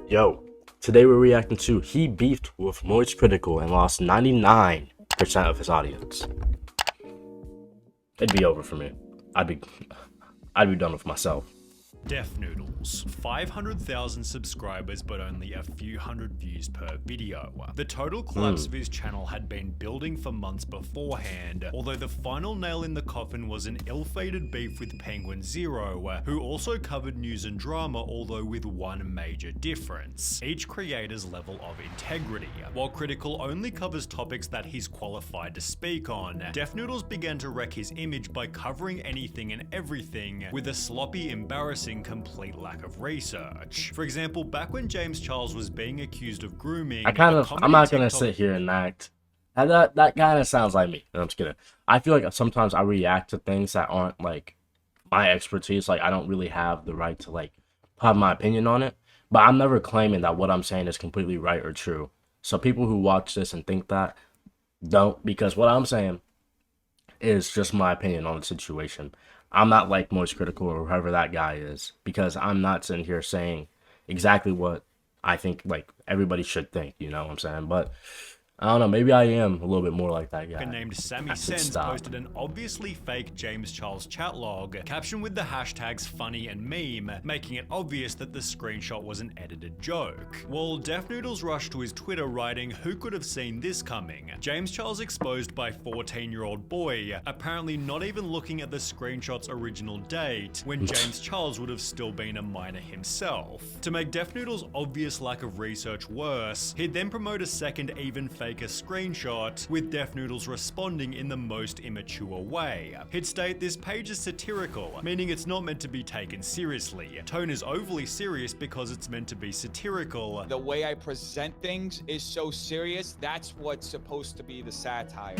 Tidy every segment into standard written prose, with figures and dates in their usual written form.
Yo, today we're reacting to he beefed with MoistCritical and lost 99% of his audience. It'd be over for me. I'd be done with myself. Def Noodles, 500,000 subscribers but only a few hundred views per video. The total collapse of his channel had been building for months beforehand, although the final nail in the coffin was an ill-fated beef with Penguin Zero, who also covered news and drama, although with one major difference: each creator's level of integrity. While Critical only covers topics that he's qualified to speak on, Def Noodles began to wreck his image by covering anything and everything with a sloppy, embarrassing, complete lack of research. For example, back when James Charles was being accused of grooming, I'm not gonna sit here and act. That kind of sounds like me. No, I'm just kidding. I feel like sometimes I react to things that aren't like my expertise. Like I don't really have the right to like have my opinion on it. But I'm never claiming that what I'm saying is completely right or true. So people who watch this and think that don't, because what I'm saying is just my opinion on the situation. I'm not like MoistCritical or whoever that guy is, because I'm not sitting here saying exactly what I think like everybody should think, you know what I'm saying? But I don't know, maybe I am a little bit more like that guy. Named Sammy Sens posted an obviously fake James Charles chat log, captioned with the hashtags funny and meme, making it obvious that the screenshot was an edited joke. While Def Noodles rushed to his Twitter writing, "Who could have seen this coming?" James Charles exposed by 14-year-old boy, apparently not even looking at the screenshot's original date, when James Charles would have still been a minor himself. To make Def Noodles' obvious lack of research worse, he'd then promote a second even faker screenshot, with Def Noodles responding in the most immature way. He'd state, "This page is satirical, meaning it's not meant to be taken seriously. Tone is overly serious because it's meant to be satirical. The way I present things is so serious, that's what's supposed to be the satire."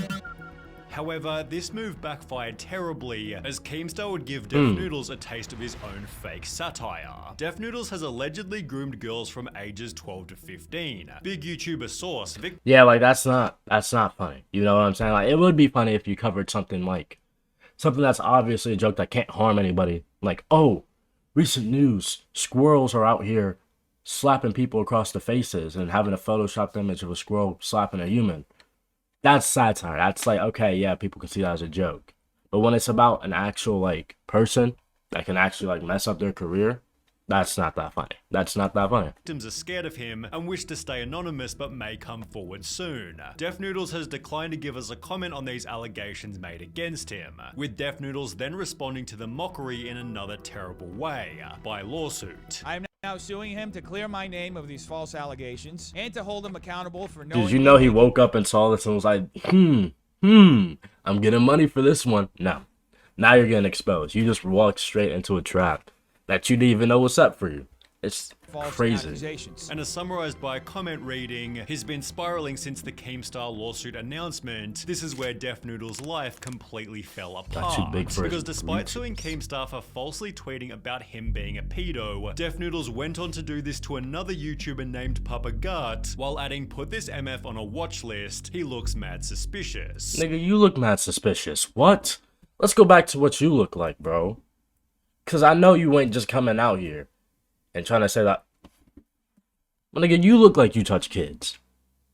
However, this move backfired terribly, as Keemstar would give Def Noodles a taste of his own fake satire. Def Noodles has allegedly groomed girls from ages 12 to 15. Big YouTuber source, Yeah, like that's not funny. You know what I'm saying? Like it would be funny if you covered something that's obviously a joke that can't harm anybody. Like, oh, recent news, squirrels are out here slapping people across the faces and having a photoshopped image of a squirrel slapping a human. That's satire. That's like, okay, yeah, people can see that as a joke. But when it's about an actual like person that can actually like mess up their career, that's not that funny. That's not that funny. Victims are scared of him and wish to stay anonymous but may come forward soon. Def Noodles has declined to give us a comment on these allegations made against him, with Def Noodles then responding to the mockery in another terrible way, by lawsuit. I'm now suing him to clear my name of these false allegations and to hold him accountable for knowing. Did you know he woke up and saw this and was like, I'm getting money for this one? No. Now you're getting exposed. You just walked straight into a trap that you didn't even know was set for you. It's crazy. And as summarized by a comment reading, he's been spiraling since the Keemstar lawsuit announcement. This is where Def Noodles' life completely fell apart. Because despite suing Keemstar for falsely tweeting about him being a pedo, Def Noodles went on to do this to another YouTuber named Papa Gut, while adding, "Put this MF on a watch list. He looks mad suspicious." Nigga, you look mad suspicious. What? Let's go back to what you look like, bro. Cause I know you ain't just coming out here and trying to say that. But nigga, you look like you touch kids.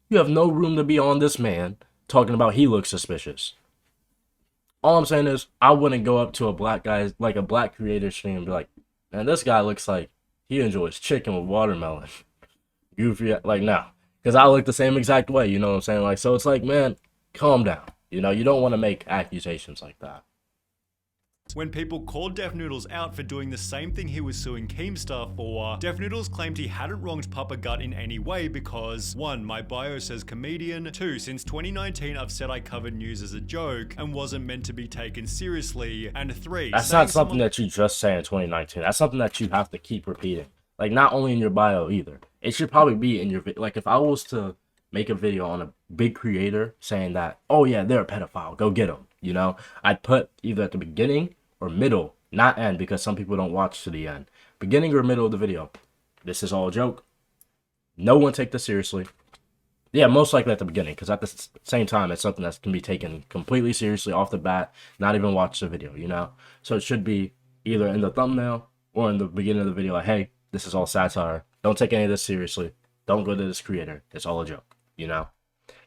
You have no room to be on this man talking about he looks suspicious. All I'm saying is, I wouldn't go up to a black guy, like a black creator stream, and be like, man, this guy looks like he enjoys chicken with watermelon. Goofy, like, no. Because I look the same exact way, you know what I'm saying? Like, so it's like, man, calm down. You know, you don't want to make accusations like that. When people called Def Noodles out for doing the same thing he was suing Keemstar for, Def Noodles claimed he hadn't wronged Papa Gut in any way because 1. My bio says comedian, 2. Since 2019 I've said I covered news as a joke and wasn't meant to be taken seriously, and 3. That's not something that you just say in 2019. That's something that you have to keep repeating. Like, not only in your bio either. It should probably be in your video. Like, if I was to make a video on a big creator saying that, oh yeah, they're a pedophile, go get them, you know, I'd put either at the beginning or middle, not end, because some people don't watch to the end. Beginning or middle of the video. This is all a joke. No one take this seriously. Yeah, most likely at the beginning, because at the same time, it's something that can be taken completely seriously off the bat, not even watch the video, you know? So it should be either in the thumbnail or in the beginning of the video, like, hey, this is all satire. Don't take any of this seriously. Don't go to this creator. It's all a joke, you know?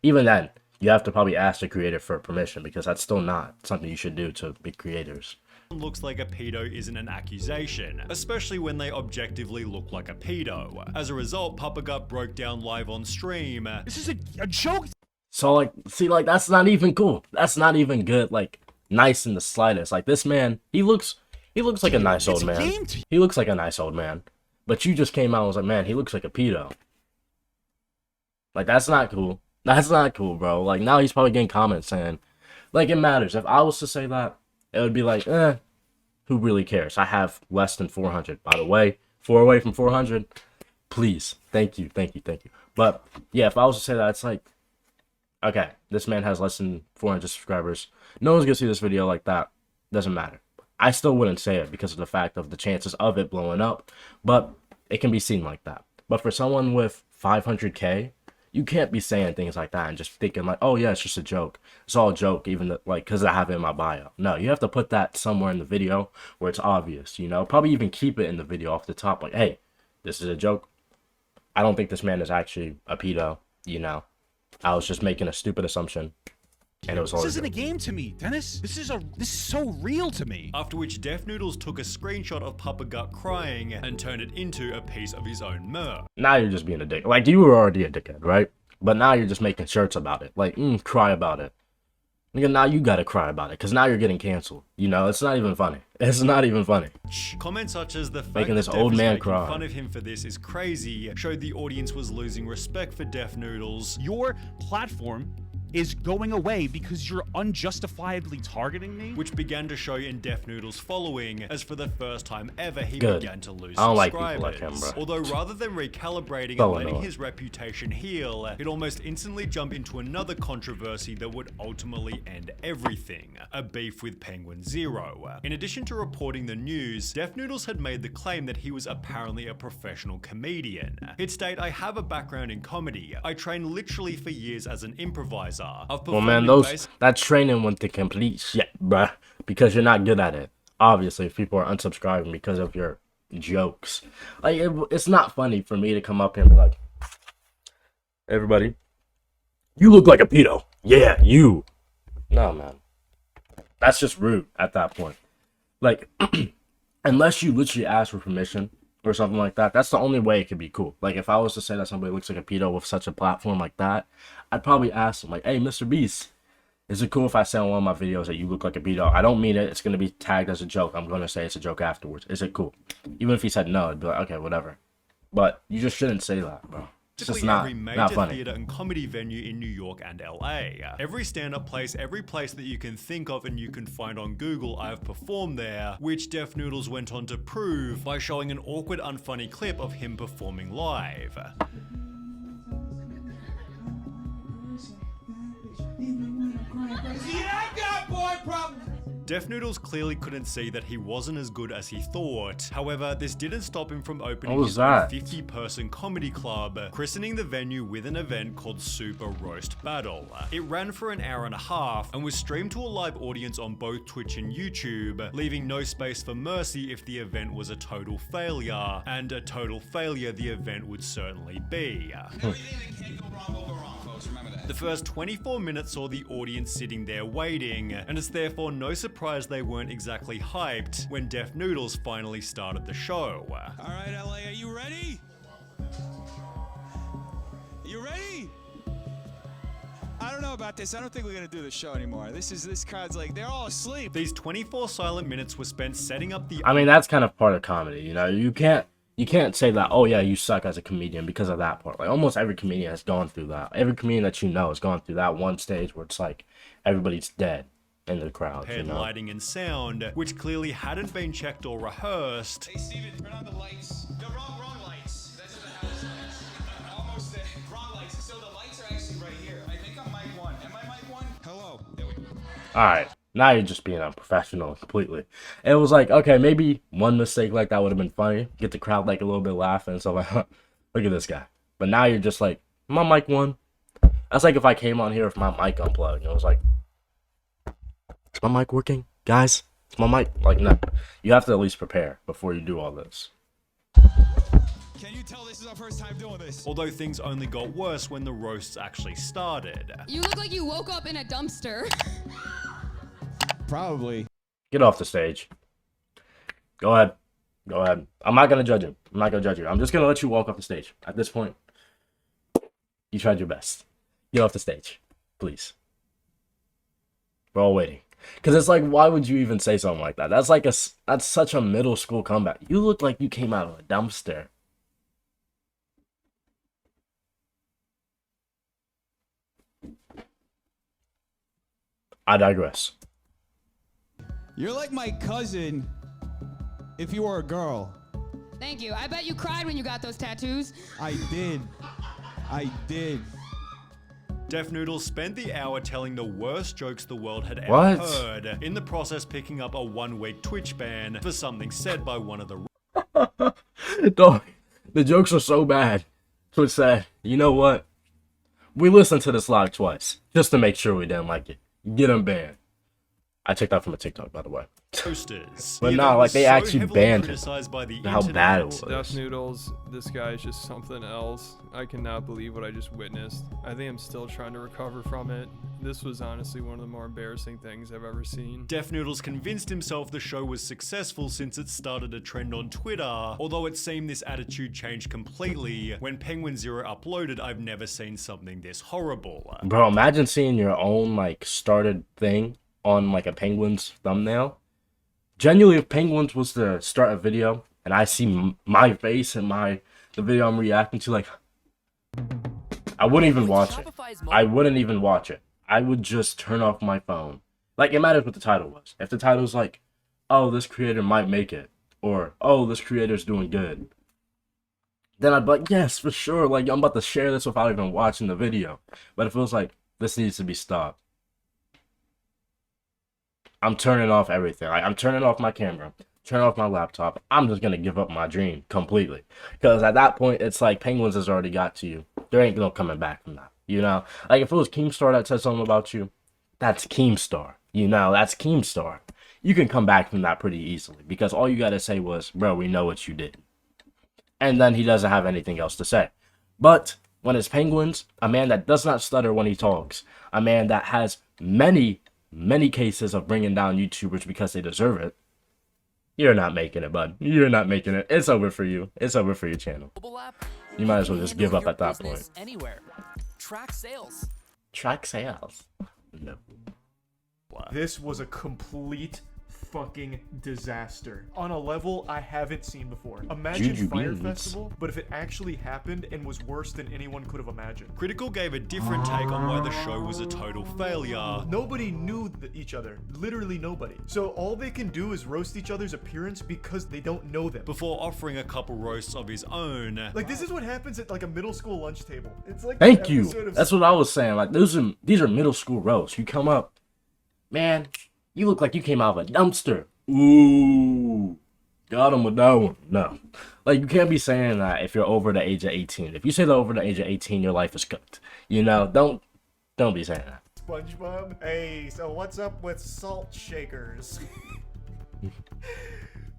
Even then, you have to probably ask the creator for permission because that's still not something you should do to big creators. Looks like a pedo isn't an accusation, especially when they objectively look like a pedo. As a result, Papa Gut broke down live on stream. This is a joke. So like, see, like that's not even cool. That's not even good. Like, nice in the slightest. Like this man, he looks like a nice old man. He looks like a nice old man. But you just came out and was like, man, he looks like a pedo. Like that's not cool. That's not cool, bro. Like now he's probably getting comments saying, like it matters. If I was to say that, it would be like, who really cares? I have less than 400. By the way, 4 away from 400. Please. Thank you. But yeah, if I was to say that, it's like, okay, this man has less than 400 subscribers. No one's going to see this video like that. Doesn't matter. I still wouldn't say it because of the fact of the chances of it blowing up. But it can be seen like that. But for someone with 500K, you can't be saying things like that and just thinking like, oh yeah, it's just a joke. It's all a joke, even like because I have it in my bio. No, you have to put that somewhere in the video where it's obvious, you know? Probably even keep it in the video off the top, like, hey, this is a joke. I don't think this man is actually a pedo, you know? I was just making a stupid assumption. And it was all This isn't a game to me, Dennis. This is so real to me. After which Def Noodles took a screenshot of Papa Gut crying and turned it into a piece of his own merch. Now you're just being a dick. Like, you were already a dickhead, right? But now you're just making shirts about it. Like, cry about it. Nigga, now you gotta cry about it, because now you're getting canceled. You know, it's not even funny. It's not even funny. Comments such as the fact Making this that old Def is man making cry. fun of him for this is crazy showed the audience was losing respect for Def Noodles. Your platform is going away because you're unjustifiably targeting me? Which began to show in Def Noodles' following, as for the first time ever he Good. began to lose I don't like subscribers. people like him, bro. Although rather than recalibrating So and letting annoying. his reputation heal, it almost instantly jumped into another controversy that would ultimately end everything, a beef with Penguin Zero. In addition to reporting the news, Def Noodles had made the claim that he was apparently a professional comedian. He'd state, I have a background in comedy. I trained literally for years as an improviser. I've Well, man, that training went to complete shit, bruh. Because you're not good at it. Obviously, if people are unsubscribing because of your jokes. Like, it's not funny for me to come up here and be like, everybody, you look like a pedo. Yeah, you. No, man. That's just rude at that point. Like, unless you literally ask for permission or something like that, that's the only way it could be cool. Like, if I was to say that somebody looks like a pedo with such a platform like that, I'd probably ask them, like, hey, Mr. Beast, is it cool if I say on one of my videos that you look like a pedo? I don't mean it. It's going to be tagged as a joke. I'm going to say it's a joke afterwards. Is it cool? Even if he said no, I'd be like, okay, whatever. But you just shouldn't say that, bro. It's just every not major funny. theater and comedy venue in New York and LA. Every stand-up place, every place that you can think of and you can find on Google, I have performed there, which Def Noodles went on to prove by showing an awkward, unfunny clip of him performing live. Def Noodles clearly couldn't see that he wasn't as good as he thought. However, this didn't stop him from opening What was his own that? 50-person comedy club, christening the venue with an event called Super Roast Battle. It ran for an hour and a half and was streamed to a live audience on both Twitch and YouTube, leaving no space for mercy if the event was a total failure, and a total failure the event would certainly be. The first 24 minutes saw the audience sitting there waiting, and it's therefore no surprise they weren't exactly hyped when Def Noodles finally started the show. Alright, LA, are you ready? You ready? I don't know about this. I don't think we're gonna do the show anymore. This crowd's like, they're all asleep. These 24 silent minutes were spent setting up the I mean, that's kind of part of comedy, you know? You can't say that, oh yeah, you suck as a comedian because of that part. Like, almost every comedian has gone through that. Every comedian that you know has gone through that one stage where it's like, everybody's dead in the crowd, you know? lighting and sound, which clearly hadn't been checked or rehearsed. Hey, Steven, turn on the lights. No, wrong lights. That's what the house lights. Almost there. Wrong lights. So the lights are actually right here. I think I'm mic 1. Am I mic 1? Hello. There we go. Alright, now you're just being unprofessional completely. It was like, okay, maybe one mistake like that would have been funny. Get the crowd like a little bit laughing. So like, look at this guy. But now you're just like, am I mic 1? That's like if I came on here with my mic unplugged and it was like, is my mic working? Guys, is my mic? Like, no. You have to at least prepare before you do all this. Can you tell this is our first time doing this? Although things only got worse when the roasts actually started. You look like you woke up in a dumpster. Probably. Get off the stage. Go ahead. Go ahead. I'm not gonna judge him. I'm not gonna judge you. I'm just gonna let you walk off the stage. At this point, you tried your best. Get off the stage, please. We're all waiting. Cause it's like, why would you even say something like that? That's such a middle school comeback. You look like you came out of a dumpster. I digress. You're like my cousin if you were a girl. Thank you. I bet you cried when you got those tattoos. I did. I did. Def Noodles spent the hour telling the worst jokes the world had ever What? heard, in the process picking up a 1-week Twitch ban for something said by one of the Dog, the jokes are so bad. Twitch said, you know what? We listened to this live twice just to make sure we didn't like it. Get him banned. I took that from a TikTok, by the way. posters. But The no, event like, was they so actually heavily banned him. criticized by the How bad it internet. was. Def Noodles, this guy is just something else. I cannot believe what I just witnessed. I think I'm still trying to recover from it. This was honestly one of the more embarrassing things I've ever seen. Def Noodles convinced himself the show was successful since it started a trend on Twitter, although it seemed this attitude changed completely. When Penguin Zero uploaded, I've never seen something this horrible. Bro, imagine seeing your own, like, started thing on, like, a Penguin's thumbnail. Genuinely, if Penguins was to start a video, and I see my face in the video I'm reacting to, like, I wouldn't even watch it. I wouldn't even watch it. I would just turn off my phone. Like, it matters what the title was. If the title's like, oh, this creator might make it, or, oh, this creator's doing good, then I'd be like, yes, for sure, like, I'm about to share this without even watching the video. But if it was like, this needs to be stopped, I'm turning off everything. Like, I'm turning off my camera, turning off my laptop. I'm just gonna give up my dream completely. Because at that point, it's like Penguins has already got to you. There ain't no coming back from that. You know? Like, if it was Keemstar that said something about you, that's Keemstar. You know, that's Keemstar. You can come back from that pretty easily. Because all you gotta say was, bro, we know what you did. And then he doesn't have anything else to say. But when it's Penguins, a man that does not stutter when he talks, a man that has many cases of bringing down YouTubers because they deserve it, you're not making it, bud. You're not making it. It's over for you. It's over for your channel. You might as well just give up at that point. Anywhere. Track sales. Track sales. No. This was a complete fucking disaster on a level I haven't seen before. Imagine Juju Fire beans. Festival, but if it actually happened and was worse than anyone could have imagined. Critical gave a different take on why the show was a total failure. Nobody knew each other. Literally nobody. So all they can do is roast each other's appearance because they don't know them. Before offering a couple roasts of his own. Like, this is what happens at like a middle school lunch table. It's like Thank an you. episode of- That's what I was saying. Like, these are middle school roasts. You come up, man, you look like you came out of a dumpster. Ooh, got him with that one. No, like, you can't be saying that if you're over the age of 18. If you say that over the age of 18, your life is cooked. You know, don't be saying that. SpongeBob. Hey, so what's up with salt shakers?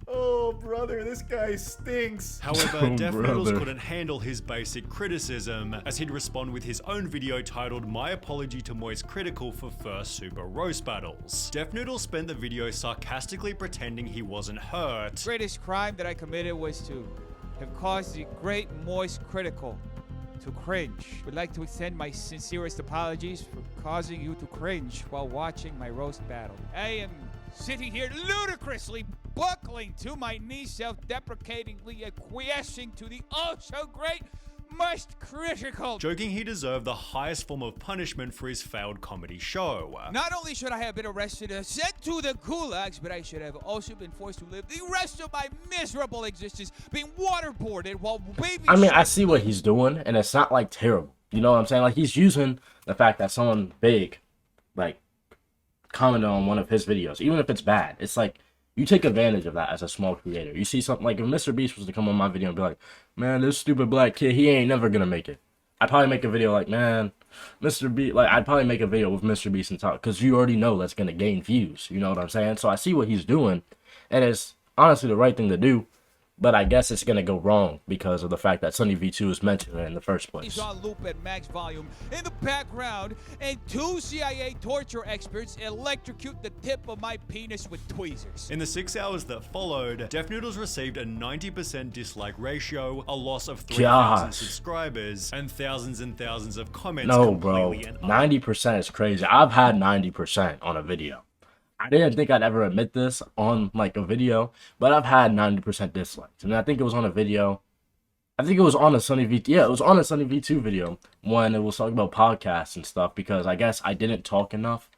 Oh, brother, this guy stinks. However, Oh, Def Noodles brother. couldn't handle his basic criticism, as he'd respond with his own video titled My Apology to MoistCritical for First Super Roast Battles. Def Noodles spent the video sarcastically pretending he wasn't hurt. Greatest crime that I committed was to have caused the great MoistCritical to cringe. Would like to extend my sincerest apologies for causing you to cringe while watching my roast battle. I am sitting here ludicrously buckling to my knees, self-deprecatingly acquiescing to the oh-so-great MoistCritical. Joking he deserved the highest form of punishment for his failed comedy show. Not only should I have been arrested and sent to the gulags, but I should have also been forced to live the rest of my miserable existence being waterboarded while baby. I mean, I see what he's doing, and it's not, like, terrible. You know what I'm saying? Like, he's using the fact that someone big, like, commented on one of his videos, even if it's bad. It's like, you take advantage of that as a small creator. You see something like, if Mr. Beast was to come on my video and be like, man, this stupid black kid, he ain't never gonna make it. I'd probably make a video like, man, Mr. Beast, like, I'd probably make a video with Mr. Beast and talk, because you already know that's gonna gain views. You know what I'm saying? So I see what he's doing, and it's honestly the right thing to do. But I guess it's gonna go wrong because of the fact that Sunny V2 is mentioned in the first place. He's on loop at max volume in the background, and 2 CIA torture experts electrocute the tip of my penis with tweezers. In the 6 hours that followed, Def Noodles received a 90% dislike ratio, a loss of 3,000 subscribers, and thousands of comments. No, bro, 90% is crazy. I've had 90% on a video. I didn't think I'd ever admit this on like a video, but I've had 90% dislikes. And I think it was on a video. I think it was on a Sunny V2. Yeah, it was on a Sunny V2 video when it was talking about podcasts and stuff, because I guess I didn't talk enough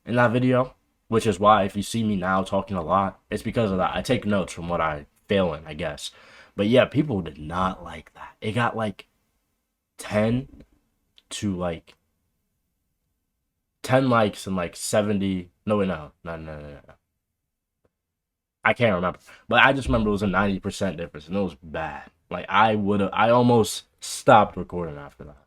in that video, which is why if you see me now talking a lot, it's because of that. I take notes from what I fail in, I guess. But yeah, people did not like that. It got like 10 to like 10 likes and like 70. No. I can't remember. But I just remember it was a 90% difference, and it was bad. Like, I almost stopped recording after that.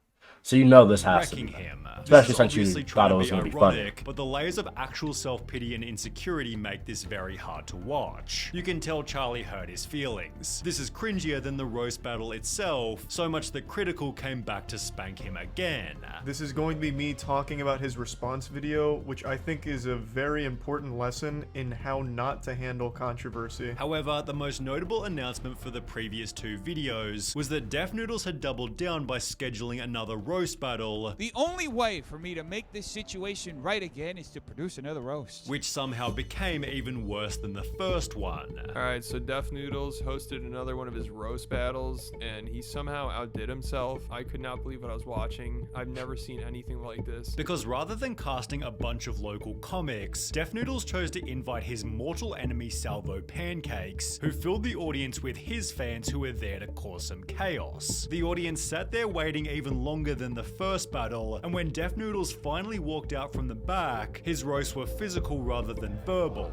So you know this has to be him. Especially since you thought it was going to be funny. But the layers of actual self-pity and insecurity make this very hard to watch. You can tell Charlie hurt his feelings. This is cringier than the roast battle itself, so much that Critical came back to spank him again. This is going to be me talking about his response video, which I think is a very important lesson in how not to handle controversy. However, the most notable announcement for the previous 2 videos was that Def Noodles had doubled down by scheduling another roast battle. The only way for me to make this situation right again is to produce another roast, which somehow became even worse than the first one. Alright, so Def Noodles hosted another one of his roast battles, and he somehow outdid himself. I could not believe what I was watching. I've never seen anything like this. Because rather than casting a bunch of local comics, Def Noodles chose to invite his mortal enemy Salvo Pancakes, who filled the audience with his fans who were there to cause some chaos. The audience sat there waiting even longer than the first battle, and when Def Noodles finally walked out from the back, his roasts were physical rather than verbal.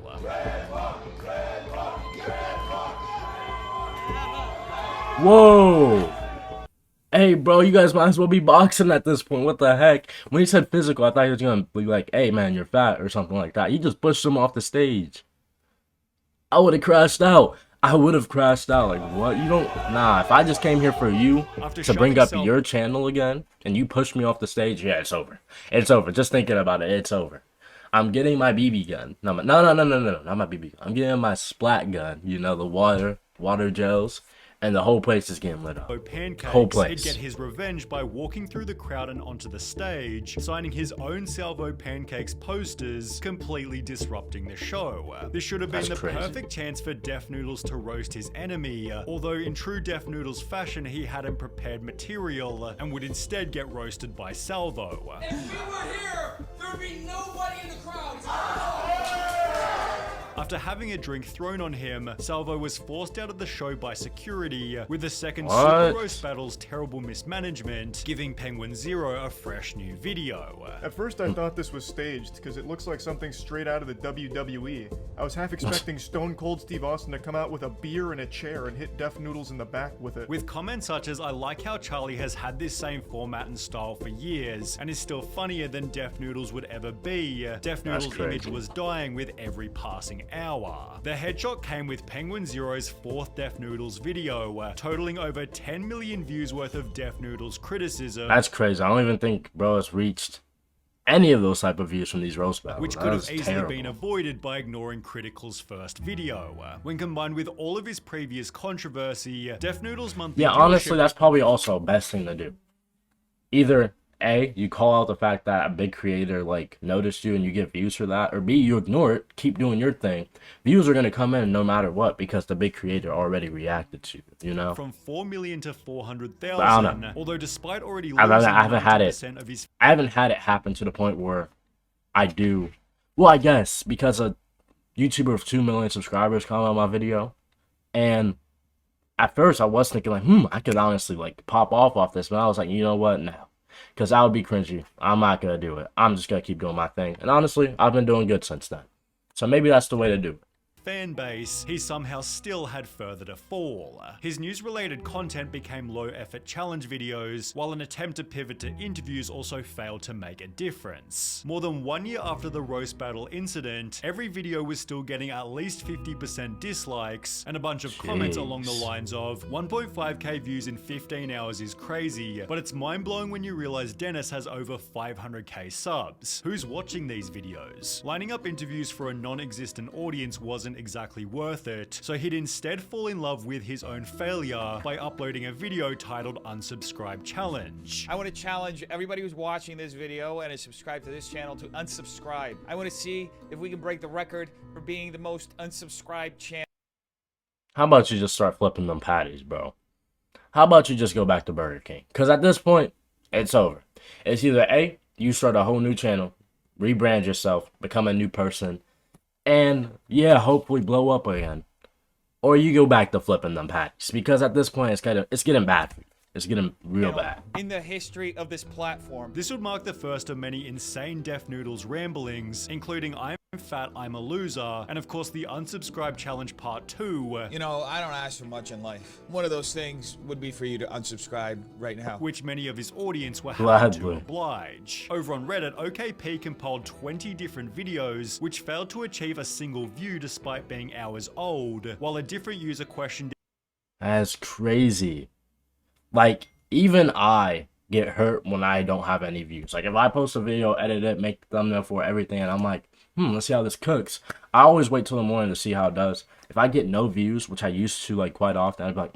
Whoa! Hey, bro, you guys might as well be boxing at this point. What the heck? When he said physical, I thought he was gonna be like, hey, man, you're fat or something like that. He just pushed him off the stage. I would have crashed out. I would have crashed out. Like, what? You don't... Nah, if I just came here for you to bring up your channel again, and you pushed me off the stage, yeah, it's over. It's over. Just thinking about it, it's over. I'm getting my BB gun. No, not my BB gun. I'm getting my splat gun. You know, the water gels. And the whole place is getting lit up. Whole place. He'd get his revenge by walking through the crowd and onto the stage, signing his own Salvo Pancakes posters, completely disrupting the show. This should have been the perfect chance for Def Noodles to roast his enemy, although in true Def Noodles fashion, he hadn't prepared material and would instead get roasted by Salvo. If you were here, there would be nobody in the crowd. After having a drink thrown on him, Salvo was forced out of the show by security, with the second Super Roast Battle's terrible mismanagement giving Penguin Zero a fresh new video. At first I thought this was staged, because it looks like something straight out of the WWE. I was half expecting Stone Cold Steve Austin to come out with a beer and a chair and hit Def Noodles in the back with it. With comments such as, I like how Charlie has had this same format and style for years, and is still funnier than Def Noodles would ever be, Def Noodles' image was dying with every passing hour. The headshot came with Penguin Zero's 4th Def Noodles video, totaling over 10 million views worth of Def Noodles criticism. That's crazy. I don't even think, bro, it's reached any of those type of views from these roast battles. Which could have easily been avoided by ignoring Critical's first video. When combined with all of his previous controversy, Def Noodles' monthly... Yeah, honestly, that's probably also the best thing to do. Either A, you call out the fact that a big creator like noticed you and you get views for that, or B, you ignore it, keep doing your thing. Views are gonna come in no matter what because the big creator already reacted to it, you know. From 4 million to 400,000. Although despite already losing I haven't had it happen to the point where I do. Well, I guess because a YouTuber of 2 million subscribers comment on my video, and at first I was thinking like, I could honestly like pop off this, but I was like, you know what, no. Because that would be cringy. I'm not going to do it. I'm just going to keep doing my thing. And honestly, I've been doing good since then. So maybe that's the way to do it. fan base, he somehow still had further to fall. His news-related content became low-effort challenge videos, while an attempt to pivot to interviews also failed to make a difference. More than 1 year after the roast battle incident, every video was still getting at least 50% dislikes, and a bunch of comments along the lines of 1.5k views in 15 hours is crazy, but it's mind-blowing when you realize Dennis has over 500k subs. Who's watching these videos? Lining up interviews for a non-existent audience wasn't exactly worth it, so he'd instead fall in love with his own failure by uploading a video titled Unsubscribe Challenge. I want to challenge everybody who's watching this video and is subscribed to this channel to unsubscribe. I want to see if we can break the record for being the most unsubscribed channel. How about you just start flipping them patties, bro? How about you just go back to Burger King? Because at this point, it's over. It's either A, you start a whole new channel, rebrand yourself, become a new person, and yeah, hopefully blow up again. Or you go back to flipping them patties. Because at this point, it's getting bad for you. It's getting real bad. In the history of this platform. This would mark the first of many insane Def Noodles ramblings, including I'm fat, I'm a loser, and of course the Unsubscribe Challenge Part 2. You know, I don't ask for much in life. One of those things would be for you to unsubscribe right now. Which many of his audience were happy to oblige. Over on Reddit, OKP compiled 20 different videos, which failed to achieve a single view despite being hours old, while a different user questioned. That's crazy. Like, even I get hurt when I don't have any views. Like, if I post a video, edit it, make the thumbnail for everything, and I'm like, let's see how this cooks. I always wait till the morning to see how it does. If I get no views, which I used to, like, quite often, I'd be like,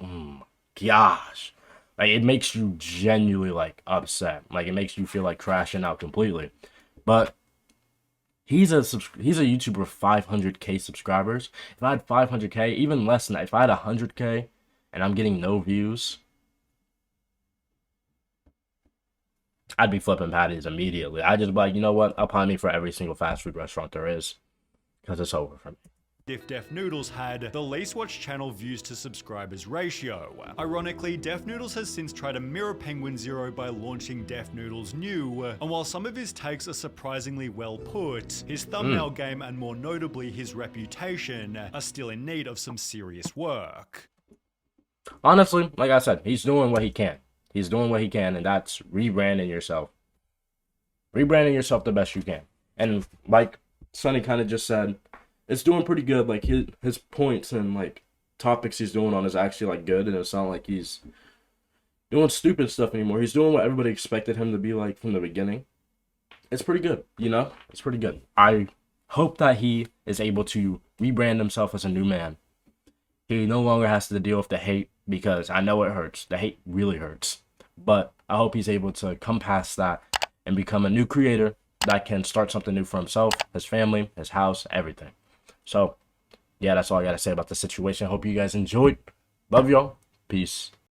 gosh. Like, it makes you genuinely, like, upset. Like, it makes you feel like crashing out completely. But he's a YouTuber with 500k subscribers. If I had 500k, even less than that, if I had 100k and I'm getting no views, I'd be flipping patties immediately. I'd just be like, you know what? Apply me for every single fast food restaurant there is. Because it's over for me. If Def Noodles had the least watched channel views to subscribers ratio. Ironically, Def Noodles has since tried to mirror Penguin Zero by launching Def Noodles New, and while some of his takes are surprisingly well put, his thumbnail game and more notably his reputation are still in need of some serious work. Honestly, like I said, he's doing what he can. He's doing what he can, and that's rebranding yourself. Rebranding yourself the best you can. And like Sonny kind of just said, it's doing pretty good. Like his points and like topics he's doing on is actually like good, and it's not like he's doing stupid stuff anymore. He's doing what everybody expected him to be like from the beginning. It's pretty good, you know? It's pretty good. I hope that he is able to rebrand himself as a new man. He no longer has to deal with the hate, because I know it hurts. The hate really hurts. But I hope he's able to come past that and become a new creator that can start something new for himself, his family, his house, everything. So, yeah, that's all I got to say about the situation. Hope you guys enjoyed. Love y'all. Peace.